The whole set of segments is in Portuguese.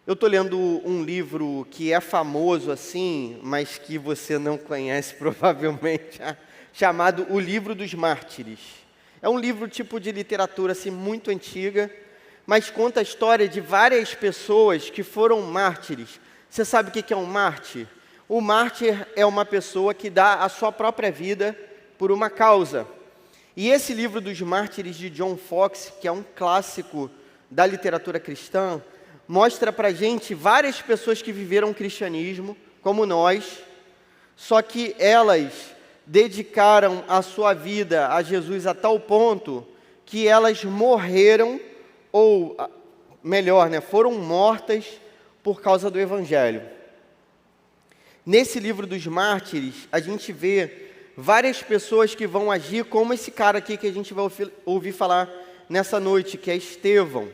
Eu estou lendo um livro que é famoso assim, mas que você não conhece provavelmente, chamado O Livro dos Mártires. É um livro tipo de literatura assim, muito antiga, mas conta a história de várias pessoas que foram mártires. Você sabe o que é um mártir? O mártir é uma pessoa que dá a sua própria vida por uma causa. E esse livro dos mártires de John Foxe, que é um clássico da literatura cristã, mostra pra gente várias pessoas que viveram o cristianismo, como nós, só que elas dedicaram a sua vida a Jesus a tal ponto que elas morreram, ou melhor, foram mortas por causa do Evangelho. Nesse livro dos mártires, a gente vê várias pessoas que vão agir como esse cara aqui que a gente vai ouvir falar nessa noite, que é Estevão.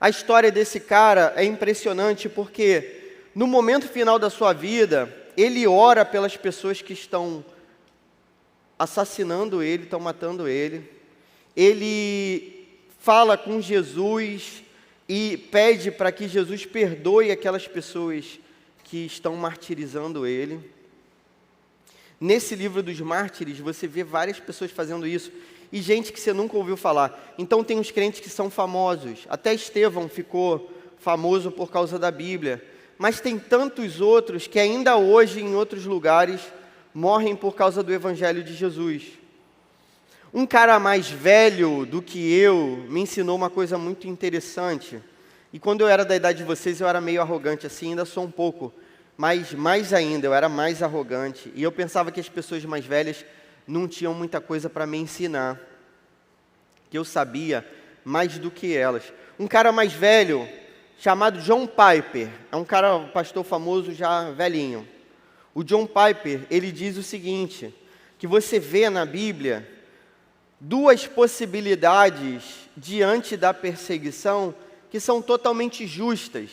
A história desse cara é impressionante porque no momento final da sua vida, ele ora pelas pessoas que estão assassinando ele, estão matando ele. Ele fala com Jesus e pede para que Jesus perdoe aquelas pessoas que estão martirizando ele. Nesse livro dos mártires, você vê várias pessoas fazendo isso. E gente que você nunca ouviu falar. Então tem uns crentes que são famosos. Até Estevão ficou famoso por causa da Bíblia. Mas tem tantos outros que ainda hoje, em outros lugares, morrem por causa do Evangelho de Jesus. Um cara mais velho do que eu me ensinou uma coisa muito interessante. E quando eu era da idade de vocês, eu era meio arrogante assim, ainda sou um pouco. Mas mais ainda, eu era mais arrogante. E eu pensava que as pessoas mais velhas não tinham muita coisa para me ensinar, que eu sabia mais do que elas. Um cara mais velho, chamado John Piper, é um cara, um pastor famoso já velhinho. O John Piper, ele diz o seguinte, que você vê na Bíblia duas possibilidades diante da perseguição que são totalmente justas.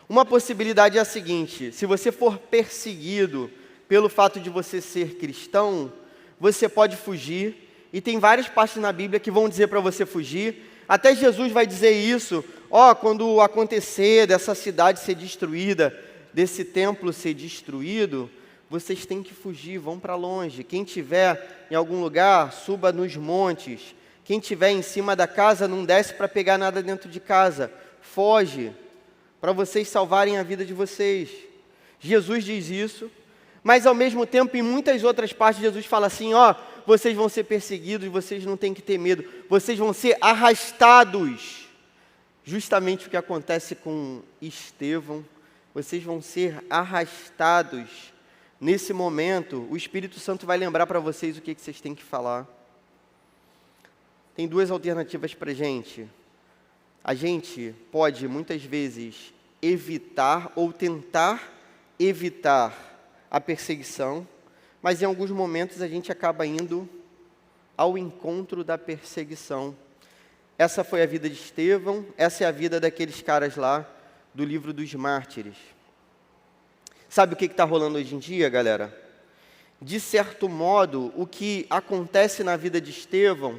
Uma possibilidade é a seguinte: se você for perseguido pelo fato de você ser cristão, você pode fugir, e tem várias partes na Bíblia que vão dizer para você fugir. Até Jesus vai dizer isso, quando acontecer dessa cidade ser destruída, desse templo ser destruído, vocês têm que fugir, vão para longe. Quem estiver em algum lugar, suba nos montes. Quem estiver em cima da casa, não desce para pegar nada dentro de casa. Foge, para vocês salvarem a vida de vocês. Jesus diz isso. Mas ao mesmo tempo, em muitas outras partes, Jesus fala assim, vocês vão ser perseguidos, vocês não têm que ter medo, vocês vão ser arrastados. Justamente o que acontece com Estevão, vocês vão ser arrastados. Nesse momento, o Espírito Santo vai lembrar para vocês o que vocês têm que falar. Tem duas alternativas para a gente. A gente pode, muitas vezes, evitar ou tentar evitar a perseguição, mas em alguns momentos a gente acaba indo ao encontro da perseguição. Essa foi a vida de Estevão, essa é a vida daqueles caras lá do livro dos mártires. Sabe o que está rolando hoje em dia, galera? De certo modo, o que acontece na vida de Estevão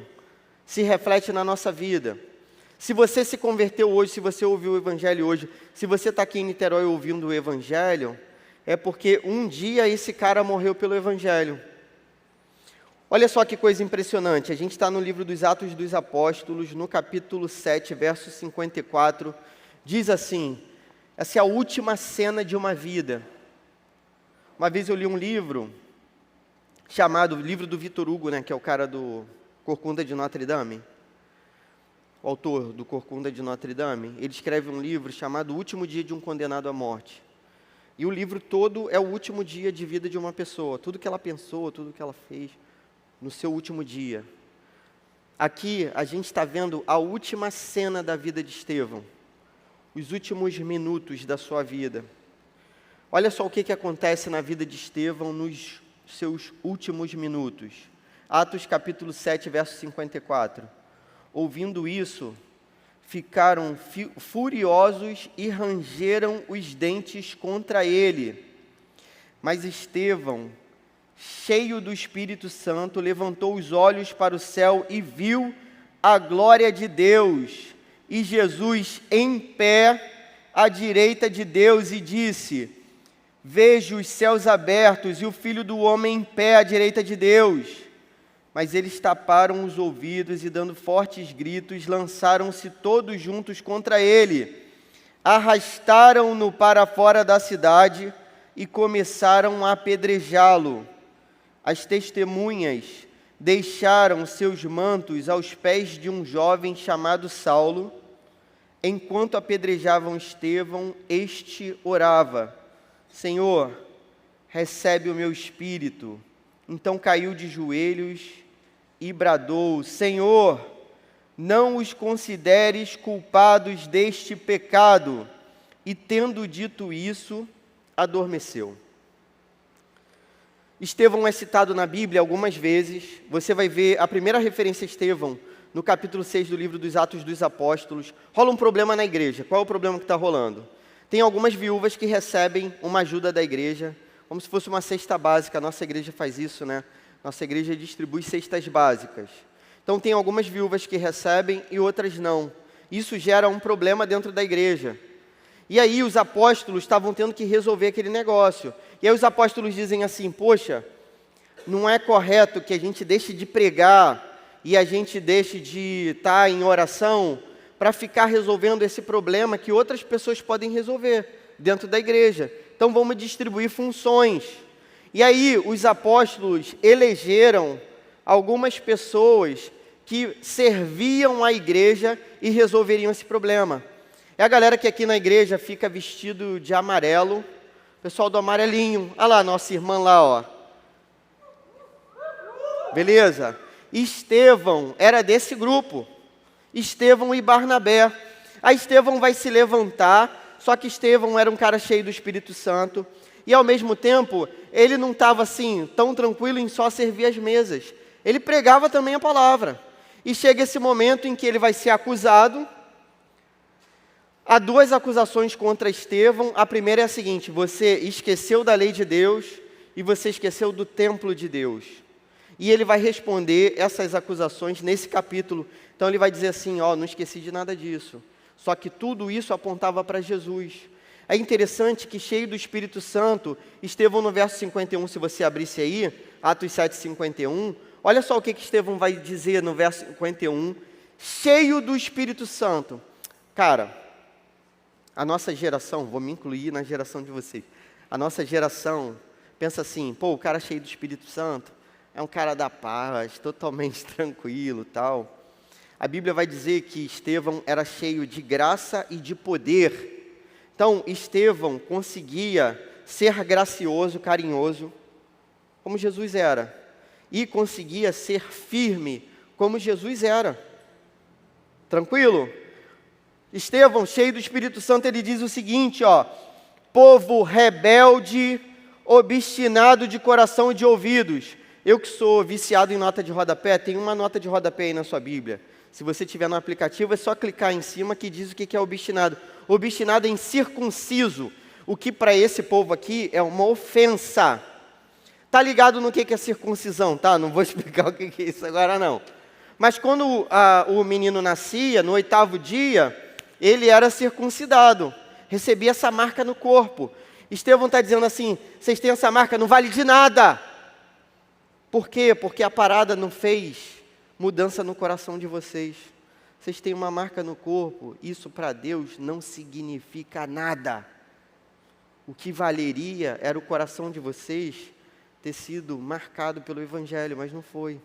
se reflete na nossa vida. Se você se converteu hoje, se você ouviu o Evangelho hoje, se você está aqui em Niterói ouvindo o Evangelho, é porque um dia esse cara morreu pelo Evangelho. Olha só que coisa impressionante, a gente está no livro dos Atos dos Apóstolos, no capítulo 7, verso 54, diz assim, essa é a última cena de uma vida. Uma vez eu li um livro, chamado Livro do Victor Hugo, que é o cara do Corcunda de Notre Dame, o autor do Corcunda de Notre Dame, ele escreve um livro chamado O Último Dia de um Condenado à Morte. E o livro todo é o último dia de vida de uma pessoa, tudo que ela pensou, tudo que ela fez no seu último dia. Aqui a gente está vendo a última cena da vida de Estevão, os últimos minutos da sua vida. Olha só o que acontece na vida de Estevão nos seus últimos minutos. Atos capítulo 7, verso 54. Ouvindo isso, ficaram furiosos e rangeram os dentes contra ele. Mas Estevão, cheio do Espírito Santo, levantou os olhos para o céu e viu a glória de Deus, e Jesus em pé à direita de Deus e disse: vejo os céus abertos e o Filho do Homem em pé à direita de Deus. Mas eles taparam os ouvidos e, dando fortes gritos, lançaram-se todos juntos contra ele. Arrastaram-no para fora da cidade e começaram a apedrejá-lo. As testemunhas deixaram seus mantos aos pés de um jovem chamado Saulo. Enquanto apedrejavam Estevão, este orava: Senhor, recebe o meu espírito. Então caiu de joelhos e bradou: Senhor, não os consideres culpados deste pecado. E tendo dito isso, adormeceu. Estevão é citado na Bíblia algumas vezes. Você vai ver a primeira referência a Estevão no capítulo 6 do livro dos Atos dos Apóstolos. Rola um problema na igreja. Qual é o problema que está rolando? Tem algumas viúvas que recebem uma ajuda da igreja, como se fosse uma cesta básica. A nossa igreja faz isso, né? Nossa igreja distribui cestas básicas. Então tem algumas viúvas que recebem e outras não. Isso gera um problema dentro da igreja. E aí os apóstolos estavam tendo que resolver aquele negócio. E aí os apóstolos dizem assim: poxa, não é correto que a gente deixe de pregar e a gente deixe de estar em oração para ficar resolvendo esse problema que outras pessoas podem resolver dentro da igreja. Então vamos distribuir funções. E aí os apóstolos elegeram algumas pessoas que serviam a igreja e resolveriam esse problema. É a galera que aqui na igreja fica vestido de amarelo, pessoal do amarelinho. Olha lá, nossa irmã lá, ó. Beleza? Estevão era desse grupo. Estevão e Barnabé. Aí Estevão vai se levantar, só que Estevão era um cara cheio do Espírito Santo. E ao mesmo tempo, ele não estava assim, tão tranquilo em só servir as mesas. Ele pregava também a palavra. E chega esse momento em que ele vai ser acusado. Há duas acusações contra Estevão. A primeira é a seguinte: você esqueceu da lei de Deus e você esqueceu do templo de Deus. E ele vai responder essas acusações nesse capítulo. Então ele vai dizer assim: ó, não esqueci de nada disso. Só que tudo isso apontava para Jesus. É interessante que, cheio do Espírito Santo, Estevão no verso 51, se você abrisse aí, Atos 7, 51, olha só o que Estevão vai dizer no verso 51, cheio do Espírito Santo. Cara, a nossa geração, vou me incluir na geração de vocês, a nossa geração pensa assim: pô, o cara cheio do Espírito Santo é um cara da paz, totalmente tranquilo, tal. A Bíblia vai dizer que Estevão era cheio de graça e de poder. Então, Estevão conseguia ser gracioso, carinhoso, como Jesus era, e conseguia ser firme, como Jesus era. Tranquilo? Estevão, cheio do Espírito Santo, ele diz o seguinte, ó: povo rebelde, obstinado de coração e de ouvidos. Eu que sou viciado em nota de rodapé, tem uma nota de rodapé aí na sua Bíblia. Se você tiver no aplicativo, é só clicar em cima que diz o que é obstinado. Obstinado é incircunciso, o que para esse povo aqui é uma ofensa. Tá ligado no que é circuncisão, tá? Não vou explicar o que é isso agora não. Mas quando o menino nascia, no 8º dia, ele era circuncidado, recebia essa marca no corpo. Estevão está dizendo assim: vocês têm essa marca, não vale de nada. Por quê? Porque a parada não fez mudança no coração de vocês. Vocês têm uma marca no corpo, isso para Deus não significa nada. O que valeria era o coração de vocês ter sido marcado pelo Evangelho, mas não foi.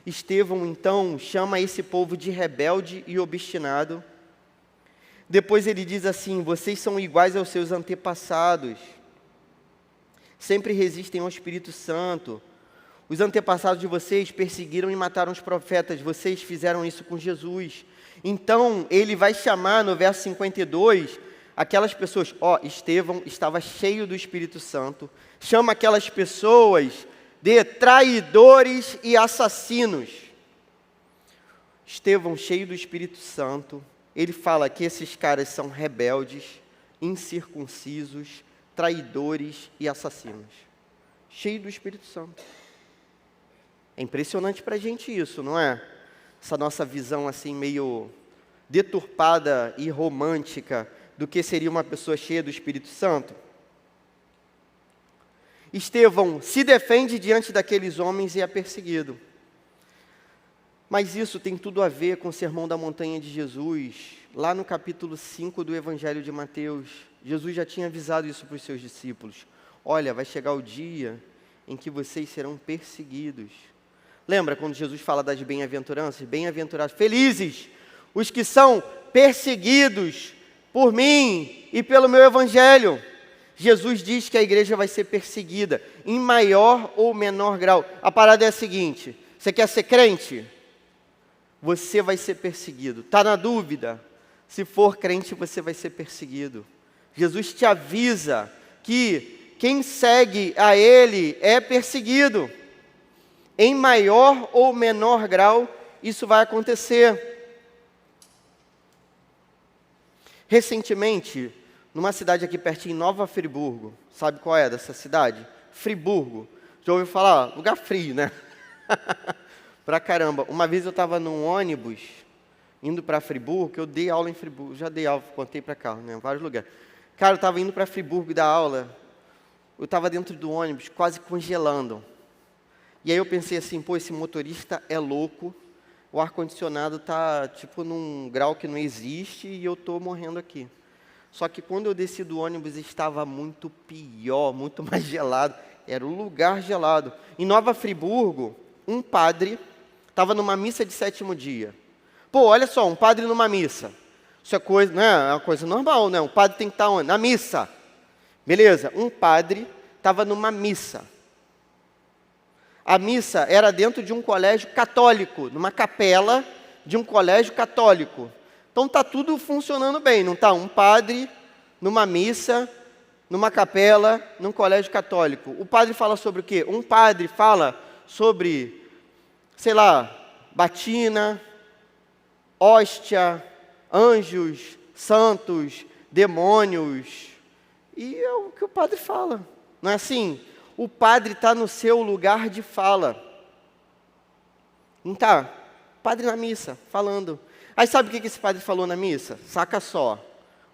Estevão, então, chama esse povo de rebelde e obstinado. Depois ele diz assim: vocês são iguais aos seus antepassados, sempre resistem ao Espírito Santo. Os antepassados de vocês perseguiram e mataram os profetas, vocês fizeram isso com Jesus. Então, ele vai chamar no verso 52, aquelas pessoas, Estevão estava cheio do Espírito Santo, chama aquelas pessoas de traidores e assassinos. Estevão, cheio do Espírito Santo, ele fala que esses caras são rebeldes, incircuncisos, traidores e assassinos. Cheio do Espírito Santo. É impressionante para a gente isso, não é? Essa nossa visão assim meio deturpada e romântica do que seria uma pessoa cheia do Espírito Santo? Estevão se defende diante daqueles homens e é perseguido. Mas isso tem tudo a ver com o Sermão da Montanha de Jesus. Lá no capítulo 5 do Evangelho de Mateus, Jesus já tinha avisado isso para os seus discípulos. Olha, vai chegar o dia em que vocês serão perseguidos. Lembra quando Jesus fala das bem-aventuranças? Bem-aventurados, felizes os que são perseguidos por mim e pelo meu Evangelho. Jesus diz que a igreja vai ser perseguida, em maior ou menor grau. A parada é a seguinte: você quer ser crente? Você vai ser perseguido. Está na dúvida? Se for crente, você vai ser perseguido. Jesus te avisa que quem segue a Ele é perseguido. Em maior ou menor grau, isso vai acontecer. Recentemente, numa cidade aqui pertinho, Nova Friburgo, sabe qual é dessa cidade? Friburgo. Já ouviu falar? Lugar frio, né? Pra caramba. Uma vez eu estava num ônibus, indo para Friburgo, que eu dei aula em Friburgo, já dei aula, contei para cá, né? Em vários lugares. Cara, eu estava indo para Friburgo dar aula, eu estava dentro do ônibus, quase congelando. E aí eu pensei assim, pô, esse motorista é louco, o ar-condicionado está tipo num grau que não existe e eu estou morrendo aqui. Só que quando eu desci do ônibus estava muito pior, muito mais gelado, era um lugar gelado. Em Nova Friburgo, um padre estava numa missa de 7º dia. Pô, olha só, um padre numa missa. Isso é coisa, não é uma coisa normal, né? Um padre tem que estar onde? Na missa. Beleza, um padre estava numa missa. A missa era dentro de um colégio católico, numa capela de um colégio católico. Então está tudo funcionando bem, não está? Um padre numa missa, numa capela, num colégio católico. O padre fala sobre o quê? Um padre fala sobre, sei lá, batina, hóstia, anjos, santos, demônios. E é o que o padre fala, não é assim? O padre está no seu lugar de fala. Não está? Padre na missa, falando. Aí sabe o que esse padre falou na missa? Saca só.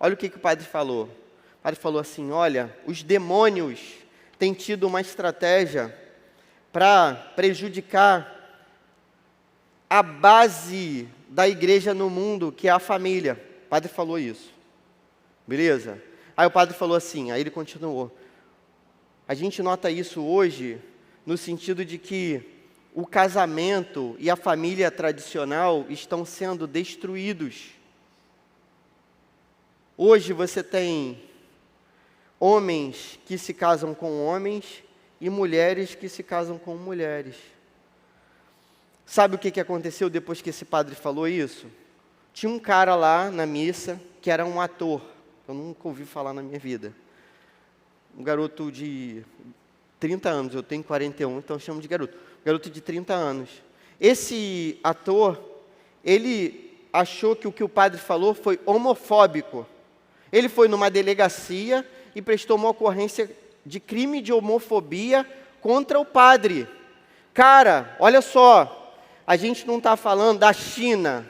Olha o que o padre falou. O padre falou assim, olha, os demônios têm tido uma estratégia para prejudicar a base da igreja no mundo, que é a família. O padre falou isso. Beleza? Aí o padre falou assim, aí ele continuou. A gente nota isso hoje no sentido de que o casamento e a família tradicional estão sendo destruídos. Hoje você tem homens que se casam com homens e mulheres que se casam com mulheres. Sabe o que aconteceu depois que esse padre falou isso? Tinha um cara lá na missa que era um ator, eu nunca ouvi falar na minha vida. Um garoto de 30 anos, eu tenho 41, então eu chamo de garoto. Um garoto de 30 anos. Esse ator, ele achou que o que o padre falou foi homofóbico. Ele foi numa delegacia e prestou uma ocorrência de crime de homofobia contra o padre. Cara, olha só, a gente não está falando da China,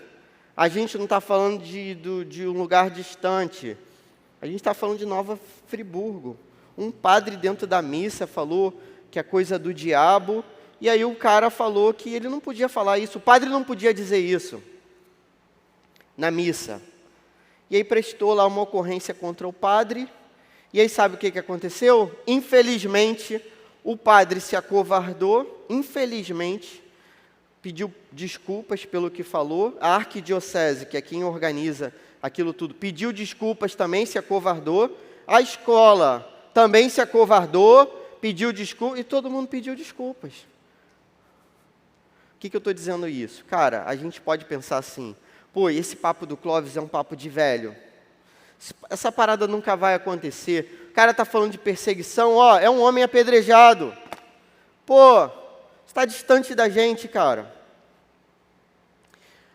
a gente não está falando de um lugar distante, a gente está falando de Nova Friburgo. Um padre dentro da missa falou que é coisa do diabo, e aí o cara falou que ele não podia falar isso, o padre não podia dizer isso na missa. E aí prestou lá uma ocorrência contra o padre, e aí sabe o que aconteceu? Infelizmente, o padre se acovardou, infelizmente, pediu desculpas pelo que falou, a arquidiocese, que é quem organiza aquilo tudo, pediu desculpas também, se acovardou, a escola também se acovardou, pediu desculpas, e todo mundo pediu desculpas. O que eu estou dizendo isso? Cara, a gente pode pensar assim, pô, esse papo do Clóvis é um papo de velho. Essa parada nunca vai acontecer. O cara está falando de perseguição, ó, é um homem apedrejado. Pô, está distante da gente, cara.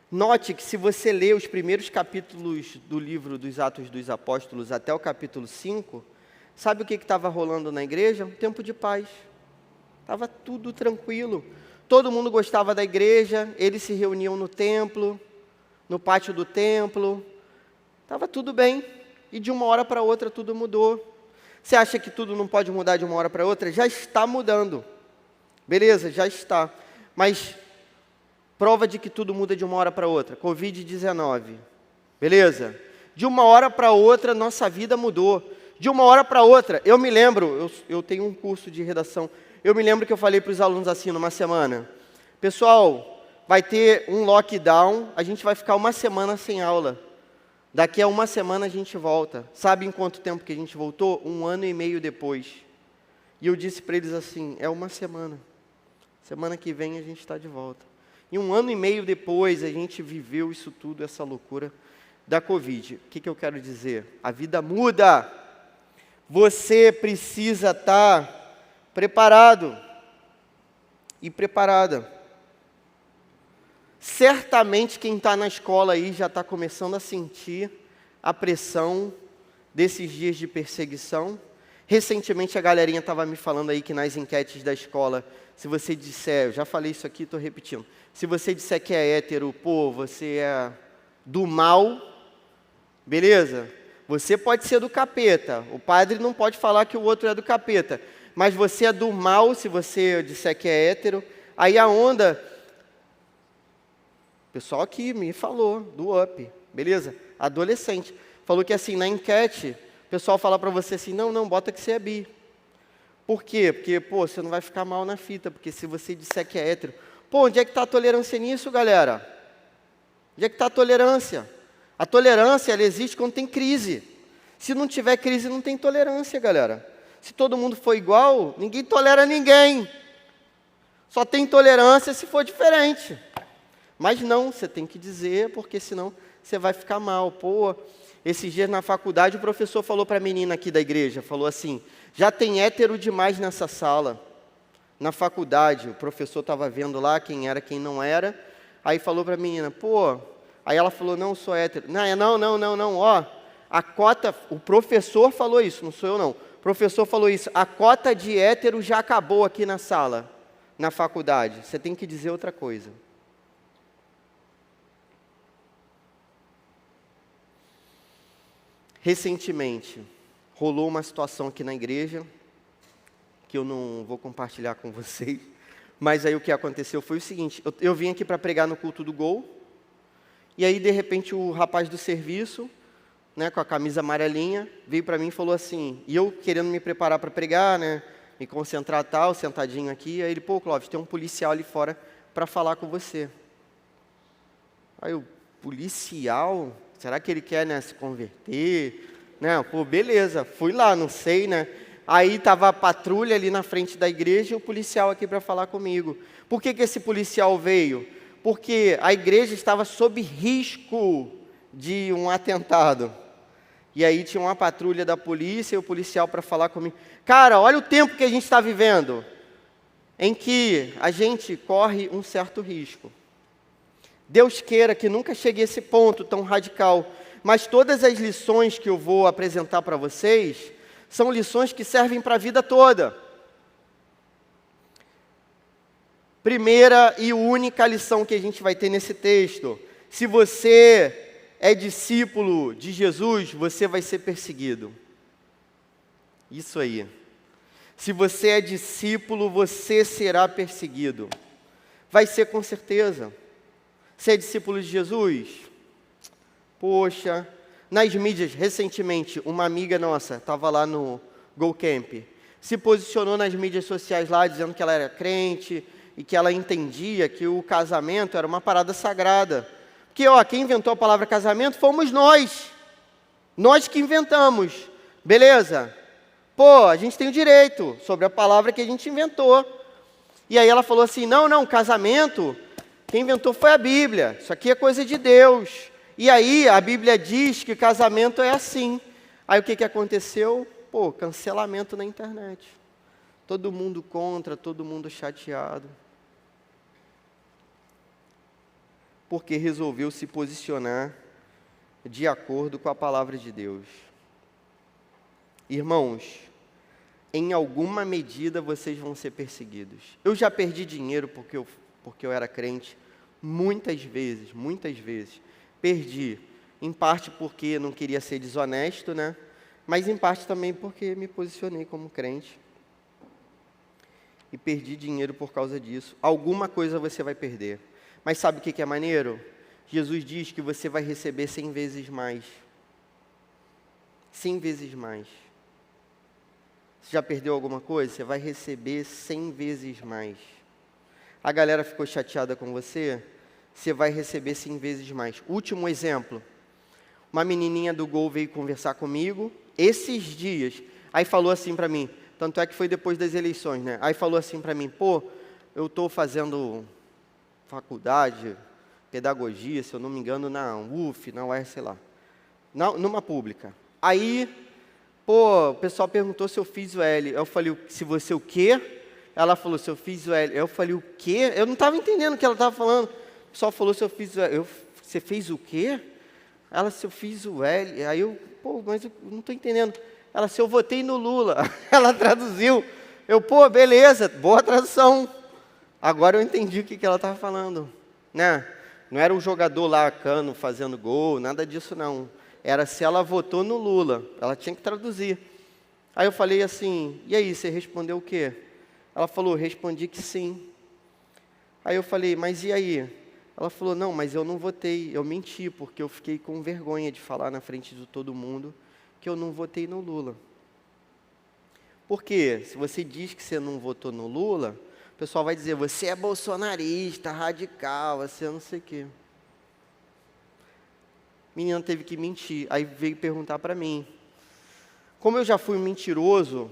Note que se você ler os primeiros capítulos do livro dos Atos dos Apóstolos até o capítulo 5, sabe o que estava rolando na igreja? Um tempo de paz. Estava tudo tranquilo. Todo mundo gostava da igreja, eles se reuniam no templo, no pátio do templo. Estava tudo bem. e de uma hora para outra tudo mudou. Você acha que tudo não pode mudar de uma hora para outra? Já está mudando. Beleza, já está. Mas prova de que tudo muda de uma hora para outra. Covid-19. Beleza? De uma hora para outra, nossa vida mudou. De uma hora para outra, eu me lembro, eu tenho um curso de redação, eu me lembro que eu falei para os alunos assim, numa semana, pessoal, vai ter um lockdown, a gente vai ficar uma semana sem aula. Daqui a uma semana a gente volta. Sabe em quanto tempo que a gente voltou? 1 ano e meio depois. E eu disse para eles assim, é uma semana. Semana que vem a gente está de volta. E 1 ano e meio depois a gente viveu isso tudo, essa loucura da Covid. O que eu quero dizer? A vida muda. Você precisa estar preparado e preparada. Certamente quem está na escola aí já está começando a sentir a pressão desses dias de perseguição. Recentemente a galerinha estava me falando aí que nas enquetes da escola, se você disser, eu já falei isso aqui, estou repetindo, se você disser que é hétero, pô, você é do mal, beleza? Você pode ser do capeta, o padre não pode falar que o outro é do capeta, mas você é do mal se você disser que é hétero. Aí a onda, o pessoal aqui me falou, do UP, beleza? Adolescente, falou que assim, na enquete, o pessoal fala para você assim, não, bota que você é bi. Por quê? Porque, pô, você não vai ficar mal na fita, porque se você disser que é hétero, pô, onde é que está a tolerância nisso, galera? Onde é que está a tolerância? A tolerância, ela existe quando tem crise. Se não tiver crise, não tem tolerância, galera. Se todo mundo for igual, ninguém tolera ninguém. Só tem tolerância se for diferente. Mas não, você tem que dizer, porque senão você vai ficar mal. Pô, esses dias na faculdade, o professor falou para a menina aqui da igreja, falou assim, já tem hétero demais nessa sala. Na faculdade, o professor estava vendo lá quem era, quem não era, aí falou para a menina, pô, aí ela falou, não, sou hétero. Não, ó, a cota, o professor falou isso, não sou eu não, o professor falou isso, a cota de hétero já acabou aqui na sala, na faculdade, você tem que dizer outra coisa. Recentemente, rolou uma situação aqui na igreja, que eu não vou compartilhar com vocês, mas aí o que aconteceu foi o seguinte, eu vim aqui para pregar no culto do Gol, e aí de repente o rapaz do serviço, né, com a camisa amarelinha, veio para mim e falou assim, e eu querendo me preparar para pregar, né, me concentrar tal, sentadinho aqui, aí ele, pô, Clóvis, tem um policial ali fora para falar com você. Aí eu, policial? Será que ele quer, né, se converter? Né, pô, beleza, fui lá, não sei, né. Aí estava a patrulha ali na frente da igreja e o policial aqui para falar comigo. Por que esse policial veio? Porque a igreja estava sob risco de um atentado. E aí tinha uma patrulha da polícia e o policial para falar comigo. Cara, olha o tempo que a gente está vivendo, em que a gente corre um certo risco. Deus queira que nunca chegue a esse ponto tão radical, mas todas as lições que eu vou apresentar para vocês são lições que servem para a vida toda. Primeira e única lição que a gente vai ter nesse texto: se você é discípulo de Jesus, você vai ser perseguido. Isso aí. Se você é discípulo, você será perseguido. Vai ser com certeza. Você é discípulo de Jesus? Poxa, nas mídias, recentemente, uma amiga nossa, estava lá no Go Camp, se posicionou nas mídias sociais lá, dizendo que ela era crente, e que ela entendia que o casamento era uma parada sagrada. Porque, ó, quem inventou a palavra casamento fomos nós. Nós que inventamos. Beleza? Pô, a gente tem o direito sobre a palavra que a gente inventou. E aí ela falou assim, não, casamento, quem inventou foi a Bíblia. Isso aqui é coisa de Deus. E aí a Bíblia diz que casamento é assim. Aí o que aconteceu? Pô, cancelamento na internet. Todo mundo contra, todo mundo chateado. Porque resolveu se posicionar de acordo com a palavra de Deus. Irmãos, em alguma medida vocês vão ser perseguidos. Eu já perdi dinheiro porque eu era crente, muitas vezes. Perdi. Em parte porque não queria ser desonesto, né? Mas em parte também porque me posicionei como crente. E perdi dinheiro por causa disso. Alguma coisa você vai perder. Mas sabe o que é maneiro? Jesus diz que você vai receber 100 vezes mais. 100 vezes mais. Você já perdeu alguma coisa? Você vai receber 100 vezes mais. A galera ficou chateada com você? Você vai receber 100 vezes mais. Último exemplo. Uma menininha do Gol veio conversar comigo esses dias. Aí falou assim para mim, tanto é que foi depois das eleições, né? Aí falou assim para mim, pô, eu estou fazendo faculdade, pedagogia, se eu não me engano, na UF, na UERJ, sei lá. Numa pública. Aí, pô, o pessoal perguntou se eu fiz o L. Eu falei, se você o quê? Ela falou, se eu fiz o L. Eu falei, o quê? Eu não estava entendendo o que ela estava falando. O pessoal falou, se eu fiz o L. Você fez o quê? Ela, se eu fiz o L. Aí eu, pô, mas eu não estou entendendo. Ela, se eu votei no Lula. Ela traduziu. Eu, pô, beleza, boa tradução. Agora eu entendi o que ela estava falando. Né? Não era um jogador lá, Cano, fazendo gol, nada disso não. Era se ela votou no Lula. Ela tinha que traduzir. Aí eu falei assim, e aí, você respondeu o quê? Ela falou, respondi que sim. Aí eu falei, mas e aí? Ela falou, não, mas eu não votei, eu menti, porque eu fiquei com vergonha de falar na frente de todo mundo que eu não votei no Lula. Por quê? Se você diz que você não votou no Lula, o pessoal vai dizer, você é bolsonarista, radical, você não sei o quê. A menina teve que mentir, aí veio perguntar para mim. Como eu já fui um mentiroso,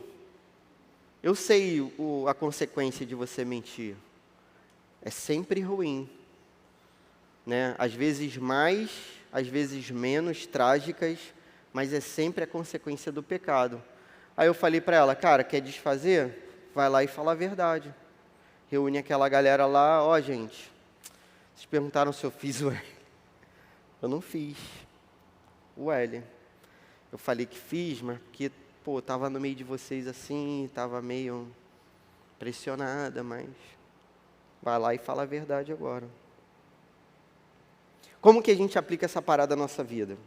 eu sei a consequência de você mentir. É sempre ruim. Né? Às vezes mais, às vezes menos trágicas, mas é sempre a consequência do pecado. Aí eu falei para ela, cara, quer desfazer? Vai lá e fala a verdade. Reúne aquela galera lá, ó gente, vocês perguntaram se eu fiz o L. Eu não fiz o L. Eu falei que fiz, mas porque, pô, estava no meio de vocês assim, estava meio pressionada, mas vai lá e fala a verdade agora. Como que a gente aplica essa parada na nossa vida?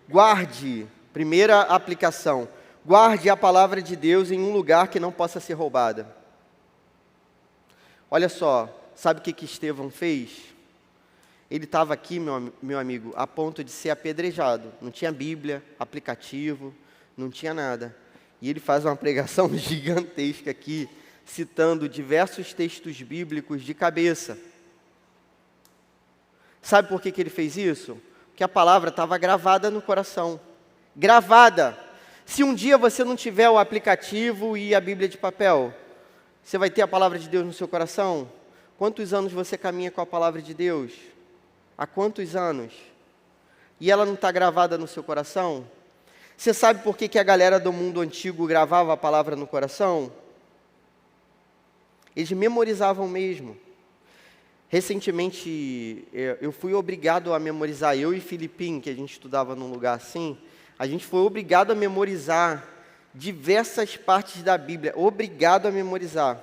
Guarde, primeira aplicação, guarde a palavra de Deus em um lugar que não possa ser roubada. Olha só, sabe o que Estevão fez? Ele estava aqui, meu amigo, a ponto de ser apedrejado. Não tinha Bíblia, aplicativo, não tinha nada. E ele faz uma pregação gigantesca aqui, citando diversos textos bíblicos de cabeça. Sabe por que ele fez isso? Porque a palavra estava gravada no coração. Gravada. Se um dia você não tiver o aplicativo e a Bíblia de papel, você vai ter a palavra de Deus no seu coração? Quantos anos você caminha com a palavra de Deus? Há quantos anos? E ela não está gravada no seu coração? Você sabe por que a galera do mundo antigo gravava a palavra no coração? Eles memorizavam mesmo. Recentemente, eu fui obrigado a memorizar, eu e Filipinho, que a gente estudava num lugar assim, a gente foi obrigado a memorizar diversas partes da Bíblia, obrigado a memorizar.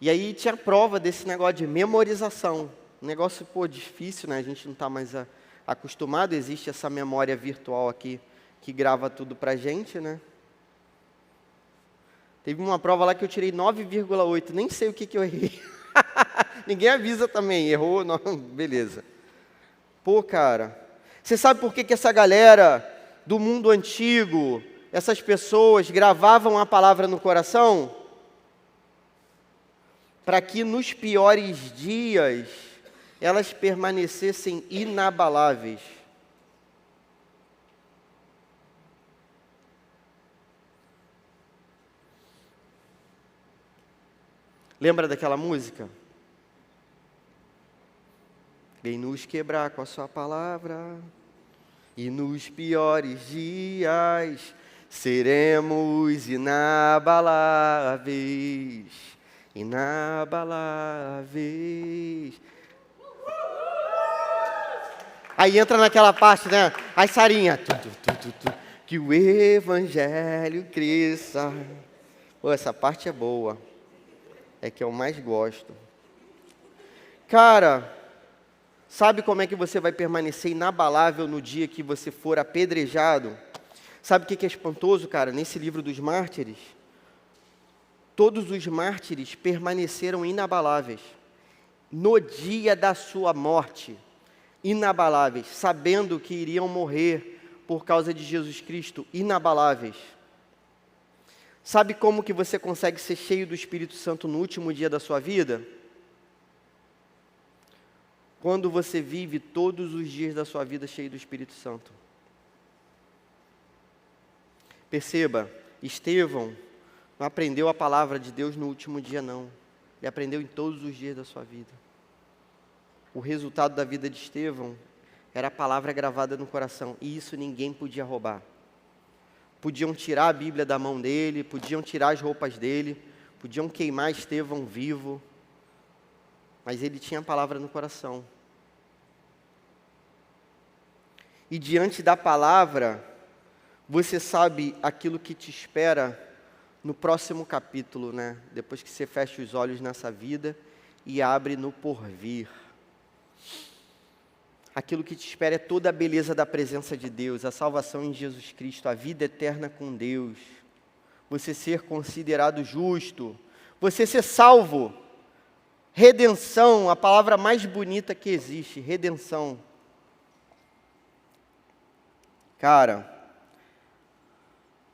E aí tinha prova desse negócio de memorização, um negócio, pô, difícil, né? A gente não está mais acostumado, existe essa memória virtual aqui, que grava tudo pra gente, né? Teve uma prova lá que eu tirei 9,8, nem sei o que eu errei. Ninguém avisa também, errou, não, beleza. Pô, cara, você sabe por que essa galera do mundo antigo, essas pessoas gravavam a palavra no coração? Para que nos piores dias elas permanecessem inabaláveis. Lembra daquela música? Vem nos quebrar com a sua palavra, e nos piores dias seremos inabaláveis, inabaláveis. Aí entra naquela parte, né? Aí Sarinha, que o evangelho cresça. Pô, essa parte é boa. É que eu mais gosto. Cara, Sabe como é que você vai permanecer inabalável no dia que você for apedrejado? Sabe o que é espantoso, cara? Nesse livro dos mártires, todos os mártires permaneceram inabaláveis. No dia da sua morte, inabaláveis, sabendo que iriam morrer por causa de Jesus Cristo, inabaláveis. Sabe como que você consegue ser cheio do Espírito Santo no último dia da sua vida? Quando você vive todos os dias da sua vida cheio do Espírito Santo. Perceba, Estevão não aprendeu a palavra de Deus no último dia, não. Ele aprendeu em todos os dias da sua vida. O resultado da vida de Estevão era a palavra gravada no coração. E isso ninguém podia roubar. Podiam tirar a Bíblia da mão dele, podiam tirar as roupas dele, podiam queimar Estevão vivo. Mas ele tinha a palavra no coração. E diante da palavra, você sabe aquilo que te espera no próximo capítulo, né? Depois que você fecha os olhos nessa vida e abre no porvir. Aquilo que te espera é toda a beleza da presença de Deus, a salvação em Jesus Cristo, a vida eterna com Deus, você ser considerado justo, você ser salvo, redenção, a palavra mais bonita que existe, redenção. Cara,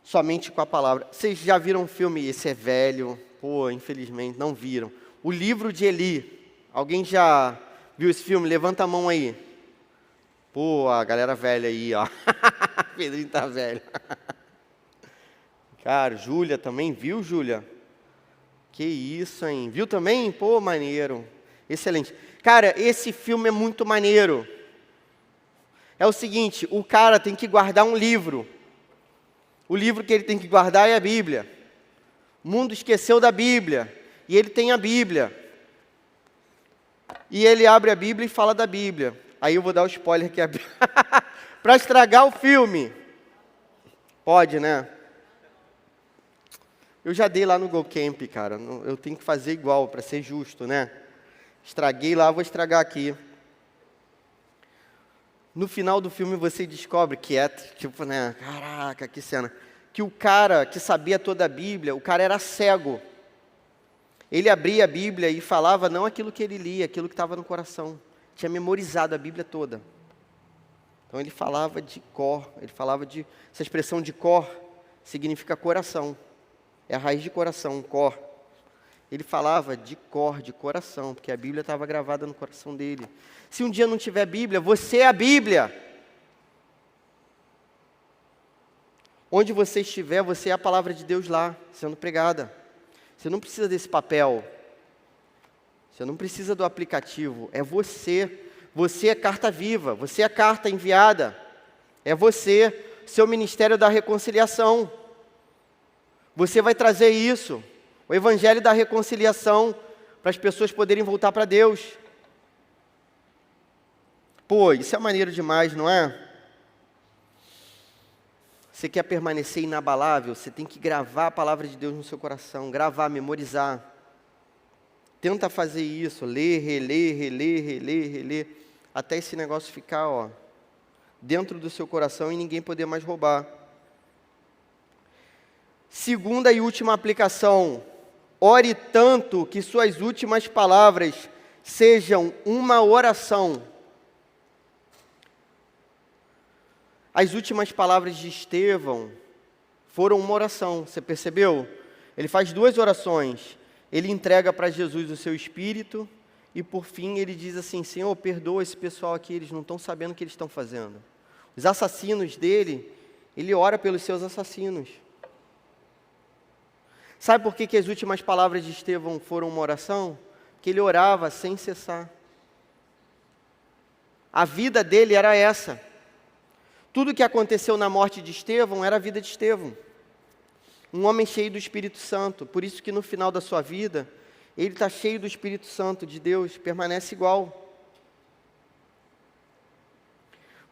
somente com a palavra. Vocês já viram um filme, esse é velho, pô, infelizmente, não viram. O Livro de Eli, alguém já viu esse filme? Levanta a mão aí. Pô, a galera velha aí, ó. Pedrinho tá velho. Cara, Júlia também, viu, Júlia? Que isso, hein? Viu também? Pô, maneiro. Excelente. Cara, esse filme é muito maneiro. É o seguinte, o cara tem que guardar um livro. O livro que ele tem que guardar é a Bíblia. O mundo esqueceu da Bíblia. E ele tem a Bíblia. E ele abre a Bíblia e fala da Bíblia. Aí eu vou dar o spoiler aqui. Para estragar o filme. Pode, né? Eu já dei lá no Go Camp, cara. Eu tenho que fazer igual, para ser justo, né? Estraguei lá, vou estragar aqui. No final do filme você descobre que é, tipo, né? Caraca, que cena. Que o cara que sabia toda a Bíblia, o cara era cego. Ele abria a Bíblia e falava não aquilo que ele lia, aquilo que estava no coração. Tinha memorizado a Bíblia toda. Então ele falava de cor, essa expressão de cor significa coração. É a raiz de coração, cor. Ele falava de cor, de coração, porque a Bíblia estava gravada no coração dele. Se um dia não tiver Bíblia, você é a Bíblia. Onde você estiver, você é a palavra de Deus lá, sendo pregada. Você não precisa desse papel. Você não precisa do aplicativo. É você. Você é carta viva. Você é carta enviada. É você, seu ministério da reconciliação. Você vai trazer isso. O evangelho da reconciliação para as pessoas poderem voltar para Deus. Pô, isso é maneiro demais, não é? Você quer permanecer inabalável? Você tem que gravar a palavra de Deus no seu coração. Gravar, memorizar. Tenta fazer isso. Ler, reler. Até esse negócio ficar, ó, dentro do seu coração e ninguém poder mais roubar. Segunda e última aplicação. Ore tanto que suas últimas palavras sejam uma oração. As últimas palavras de Estevão foram uma oração, você percebeu? Ele faz duas orações. Ele entrega para Jesus o seu espírito e, por fim, ele diz assim, Senhor, perdoa esse pessoal aqui, eles não estão sabendo o que eles estão fazendo. Os assassinos dele, ele ora pelos seus assassinos. Sabe por que as últimas palavras de Estevão foram uma oração? Que ele orava sem cessar. A vida dele era essa. Tudo que aconteceu na morte de Estevão era a vida de Estevão. Um homem cheio do Espírito Santo. Por isso que no final da sua vida, ele está cheio do Espírito Santo de Deus, permanece igual.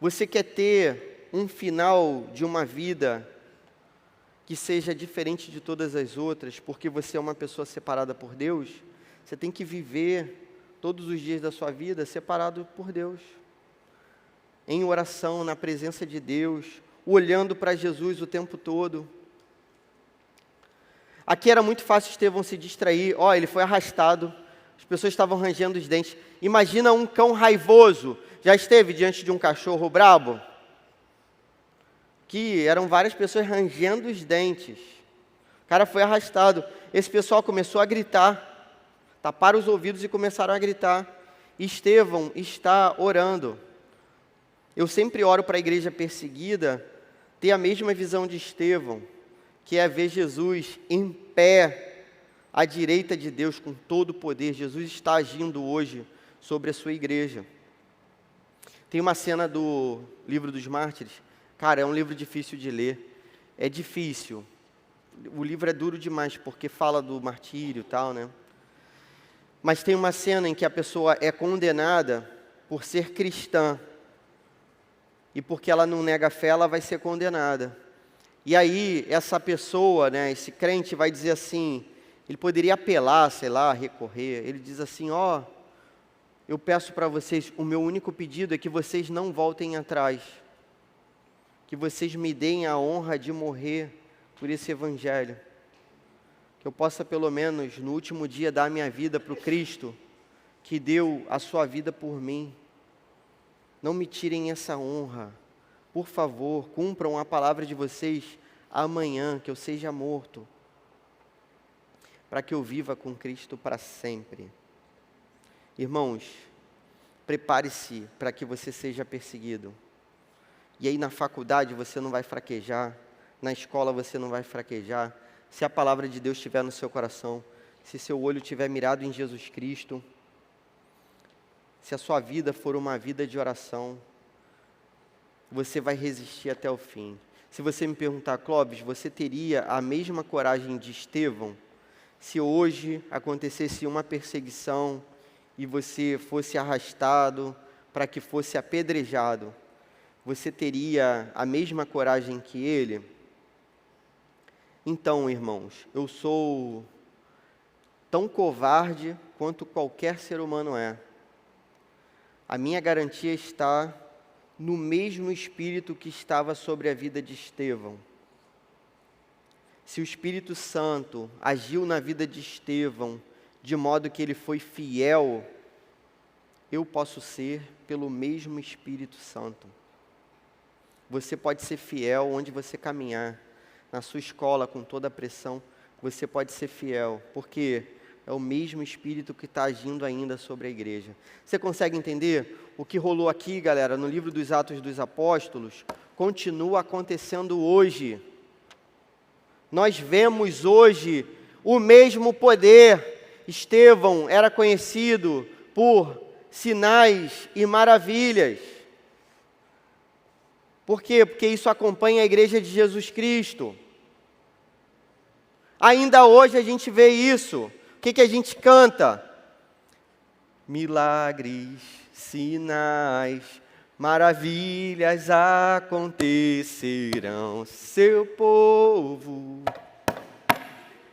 Você quer ter um final de uma vida que seja diferente de todas as outras, porque você é uma pessoa separada por Deus? Você tem que viver todos os dias da sua vida separado por Deus, em oração, na presença de Deus, olhando para Jesus o tempo todo. Aqui era muito fácil Estevão se distrair. Ele foi arrastado, as pessoas estavam rangendo os dentes. Imagina um cão raivoso. Já esteve diante de um cachorro brabo? Que eram várias pessoas rangendo os dentes. O cara foi arrastado. Esse pessoal começou a gritar, taparam os ouvidos e começaram a gritar. Estevão está orando. Eu sempre oro para a igreja perseguida ter a mesma visão de Estevão, que é ver Jesus em pé, à direita de Deus, com todo o poder. Jesus está agindo hoje sobre a sua igreja. Tem uma cena do livro dos Mártires. Cara, é um livro difícil de ler. É difícil. O livro é duro demais, porque fala do martírio e tal, né? Mas tem uma cena em que a pessoa é condenada por ser cristã. E porque ela não nega a fé, ela vai ser condenada. E aí, essa pessoa, né, esse crente vai dizer assim, ele poderia apelar, sei lá, recorrer. Ele diz assim, eu peço para vocês, o meu único pedido é que vocês não voltem atrás. Que vocês me deem a honra de morrer por esse evangelho. Que eu possa, pelo menos, no último dia, dar a minha vida para o Cristo, que deu a sua vida por mim. Não me tirem essa honra. Por favor, cumpram a palavra de vocês amanhã, que eu seja morto, para que eu viva com Cristo para sempre. Irmãos, prepare-se para que você seja perseguido. E aí na faculdade você não vai fraquejar, na escola você não vai fraquejar, se a palavra de Deus estiver no seu coração, se seu olho estiver mirado em Jesus Cristo, se a sua vida for uma vida de oração, você vai resistir até o fim. Se você me perguntar, Clóvis, você teria a mesma coragem de Estevão, se hoje acontecesse uma perseguição e você fosse arrastado para que fosse apedrejado, você teria a mesma coragem que ele? Então, irmãos, eu sou tão covarde quanto qualquer ser humano é. A minha garantia está no mesmo Espírito que estava sobre a vida de Estevão. Se o Espírito Santo agiu na vida de Estevão de modo que ele foi fiel, eu posso ser pelo mesmo Espírito Santo. Você pode ser fiel onde você caminhar, na sua escola com toda a pressão, você pode ser fiel, porque é o mesmo Espírito que está agindo ainda sobre a igreja. Você consegue entender? O que rolou aqui, galera, no livro dos Atos dos Apóstolos, continua acontecendo hoje. Nós vemos hoje o mesmo poder. Estevão era conhecido por sinais e maravilhas. Por quê? Porque isso acompanha a igreja de Jesus Cristo. Ainda hoje a gente vê isso. O que a gente canta? Milagres, sinais, maravilhas acontecerão. Seu povo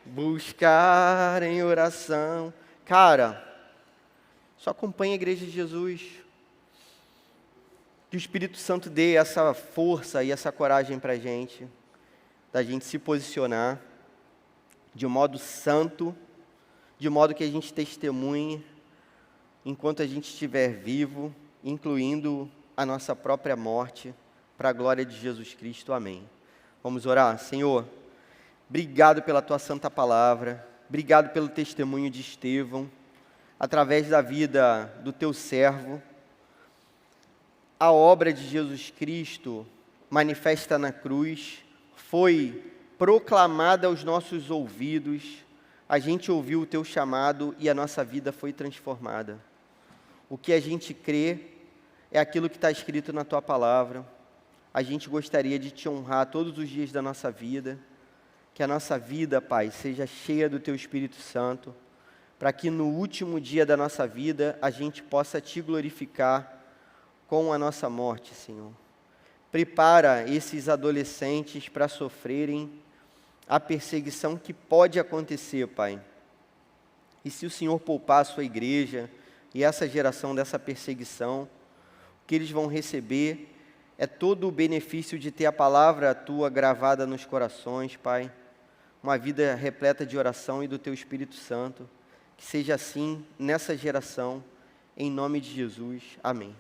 buscar em oração. Cara, só acompanha a igreja de Jesus. Que o Espírito Santo dê essa força e essa coragem para a gente, da gente se posicionar de modo santo, de modo que a gente testemunhe enquanto a gente estiver vivo, incluindo a nossa própria morte, para a glória de Jesus Cristo. Amém. Vamos orar? Senhor, obrigado pela Tua santa palavra, obrigado pelo testemunho de Estevão, através da vida do Teu servo. A obra de Jesus Cristo, manifesta na cruz, foi proclamada aos nossos ouvidos, a gente ouviu o Teu chamado e a nossa vida foi transformada. O que a gente crê é aquilo que está escrito na Tua palavra. A gente gostaria de Te honrar todos os dias da nossa vida, que a nossa vida, Pai, seja cheia do Teu Espírito Santo, para que no último dia da nossa vida a gente possa Te glorificar com a nossa morte, Senhor. Prepara esses adolescentes para sofrerem a perseguição que pode acontecer, Pai. E se o Senhor poupar a sua igreja e essa geração dessa perseguição, o que eles vão receber é todo o benefício de ter a palavra tua gravada nos corações, Pai. Uma vida repleta de oração e do teu Espírito Santo. Que seja assim nessa geração, em nome de Jesus. Amém.